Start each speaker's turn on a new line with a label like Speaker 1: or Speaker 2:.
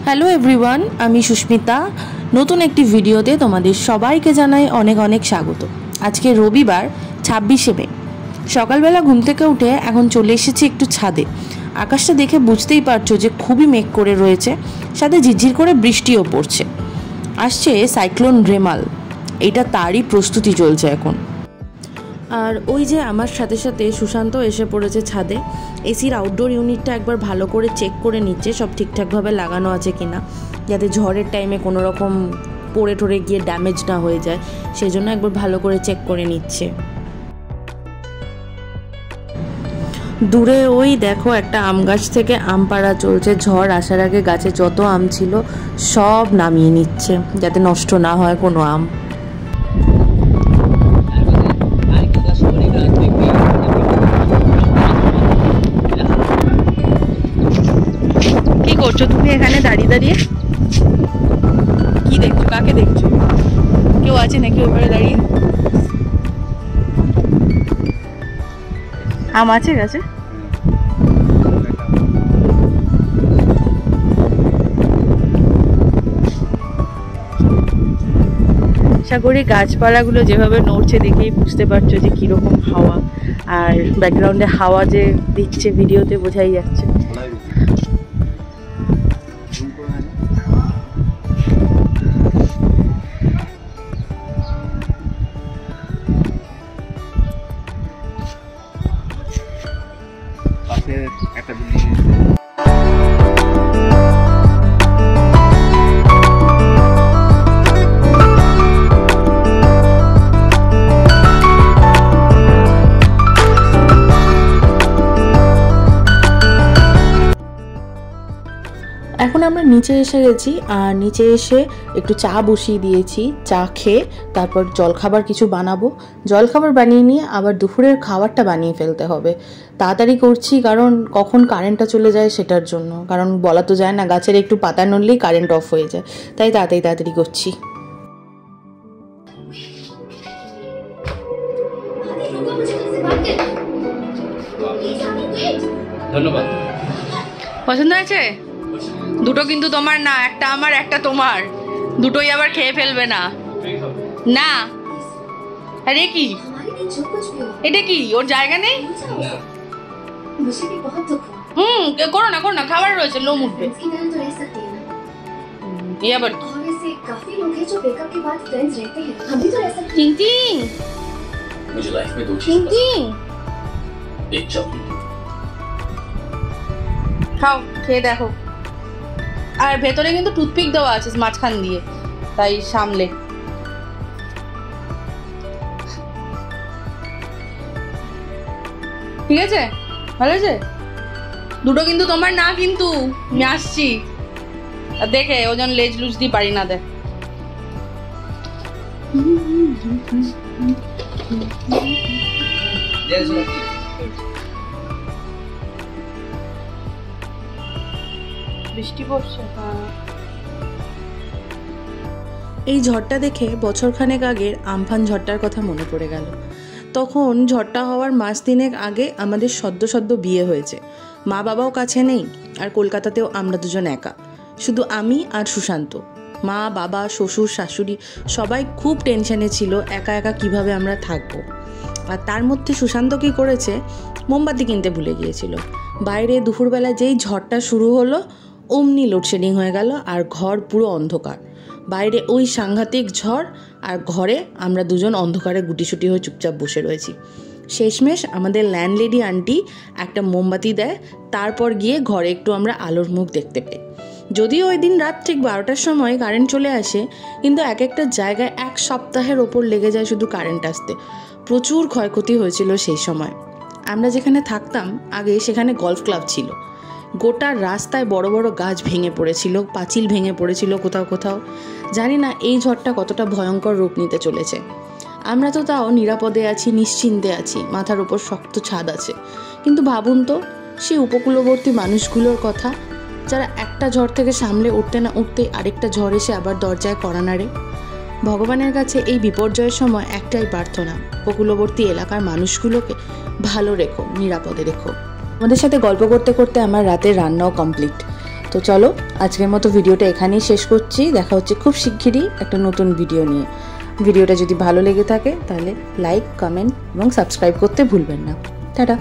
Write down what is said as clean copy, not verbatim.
Speaker 1: Hello everyone, আমি সুস্মিতা। নতুন একটি ভিডিওতে তোমাদের সবাইকে জানাই অনেক অনেক স্বাগত। আজকে রবিবার 26শে মে। সকালবেলা ঘুম থেকে উঠে এখন চলে এসেছি একটু ছাদে। আকাশটা দেখে বুঝতেই পারছো যে খুবই মেঘ করে রয়েছে, সাথে ঝিরঝির করে বৃষ্টিও পড়ছে। আসছে সাইক্লোন রেমাল, এটা তারই প্রস্তুতি চলছে এখন। আর ওই যে আমার সাথে সাথে সুশান্ত এসে পড়েছে ছাদে। এসির আউটডোর ইউনিটটা একবার ভালো করে চেক করে নিচ্ছে সব ঠিকঠাকভাবে লাগানো আছে কিনা, যাতে ঝড়ের টাইমে কোনো রকম পড়ে টরে গিয়ে ড্যামেজ না হয়ে যায়, সেই জন্য একবার ভালো করে চেক করে নিচ্ছে। দূরে ওই দেখো একটা আম গাছ থেকে আম পাড়া চলছে। ঝড় আসার আগে গাছে যত আম ছিল সব নামিয়ে নিচ্ছে, যাতে নষ্ট না হয় কোনো আম। কি করছো তুমি এখানে দাঁড়িয়ে দাঁড়িয়ে? কি দেখছো? কাকে দেখছো? কেউ আছে নাকি ওপরে দাঁড়িয়ে? আম আছে গাছে? আশা করি গাছপালাগুলো যেভাবে নড়ছে দেখেই বুঝতে পারছো যে কিরকম হাওয়া, আর ব্যাকগ্রাউন্ডে হাওয়া যে দিচ্ছে ভিডিওতে বোঝাই যাচ্ছে।
Speaker 2: একটা বিল্ডিং
Speaker 1: এখন আমরা নিচে এসে গেছি, আর নিচে এসে একটু চা বসিয়ে দিয়েছি। চা খেয়ে তারপর জলখাবার কিছু বানাবো। জলখাবার বানিয়ে নিয়ে আবার দুপুরের খাবারটা বানিয়ে ফেলতে হবে। তাড়াতাড়ি করছি কারণ কখন কারেন্টটা চলে যায় সেটার জন্য, কারণ বলা তো যায় না, গাছের একটু পাতা নড়লেই কারেন্ট অফ হয়ে যায়, তাই তাড়াতাড়ি করছি।
Speaker 2: ধন্যবাদ।
Speaker 1: পছন্দ হয়েছে? দুটো কিন্তু তোমার না, একটা আমার একটা তোমার, দুটোই আবার খেয়ে ফেলবে না। না আরে কি এটা? কি ওর জায়গা নেই? করো না করো না, খাবার রয়েছে, লোম উঠবে। আবার খাও, খেয়ে দেখো। আর ভেতরে কিন্তু টুথপিক দেওয়া আছে মাঝখান দিয়ে, তাই সামলে। ঠিক আছে, ভালো আছে। দুটো কিন্তু তোমার না, কিন্তু আমি আসছি। আর দেখে ওজন লেজ লুজ দিয়ে পারি না, দেখ। বৃষ্টি পড়ছে। এই ঝড়টা দেখে বছরখানেক আগের আমফান ঝড়টার কথা মনে পড়ে গেল। তখন ঝড়টা হওয়ার মাস তিনেক আগে আমাদের সদ্য বিয়ে হয়েছে। মা বাবাও কাছে নেই, আর কলকাতাতেও আমরা দুজন একা, শুধু আমি আর সুশান্ত। মা বাবা শ্বশুর শাশুড়ি সবাই খুব টেনশনে ছিল একা একা কিভাবে আমরা থাকবো। আর তার মধ্যে সুশান্ত কী করেছে, মোমবাতি কিনতে ভুলে গিয়েছিল। বাইরে দুপুরবেলা যেই ঝড়টা শুরু হলো অমনি লোডশেডিং হয়ে গেল, আর ঘর পুরো অন্ধকার। বাইরে ওই সাংঘাতিক ঝড়, আর ঘরে আমরা দুজন অন্ধকারে গুটিসুটি হয়ে চুপচাপ বসে রয়েছি। শেষমেশ আমাদের ল্যান্ডলেডি আন্টি একটা মোমবাতি দেয়, তারপর গিয়ে ঘরে একটু আমরা আলোর মুখ দেখতে পাই। যদিও ওই দিন রাত ঠিক 12টার সময় কারেন্ট চলে আসে, কিন্তু এক একটা জায়গায় এক সপ্তাহের ওপর লেগে যায় শুধু কারেন্ট আসতে। প্রচুর ক্ষয়ক্ষতি হয়েছিল সেই সময়। আমরা যেখানে থাকতাম আগে সেখানে গলফ ক্লাব ছিল। গোটা রাস্তায় বড় বড় গাছ ভেঙে পড়েছিল, পাঁচিল ভেঙে পড়েছিল কোথাও কোথাও। জানি না এই ঝড়টা কতটা ভয়ঙ্কর রূপ নিতে চলেছে। আমরা তো তাও নিরাপদে আছি, নিশ্চিন্তে আছি, মাথার উপর শক্ত ছাদ আছে। কিন্তু ভাবুন তো সেই উপকূলবর্তী মানুষগুলোর কথা, যারা একটা ঝড় থেকে সামলে উঠতে না উঠতেই আরেকটা ঝড় এসে আবার দরজায় কড়া নাড়ে। ভগবানের কাছে এই বিপর্যয়ের সময় একটাই প্রার্থনা, উপকূলবর্তী এলাকার মানুষগুলোকে ভালো রেখো, নিরাপদে রেখো। আমাদের সাথে গল্প করতে করতে আমার রাতের রান্নাও কমপ্লিট। তো চলো আজকের মতো ভিডিওটা এখানেই শেষ করছি। দেখা হচ্ছে খুব শিগগিরই একটা নতুন ভিডিও নিয়ে। ভিডিওটা যদি ভালো লেগে থাকে তাহলে লাইক, কমেন্ট এবং সাবস্ক্রাইব করতে ভুলবেন না। টাটা।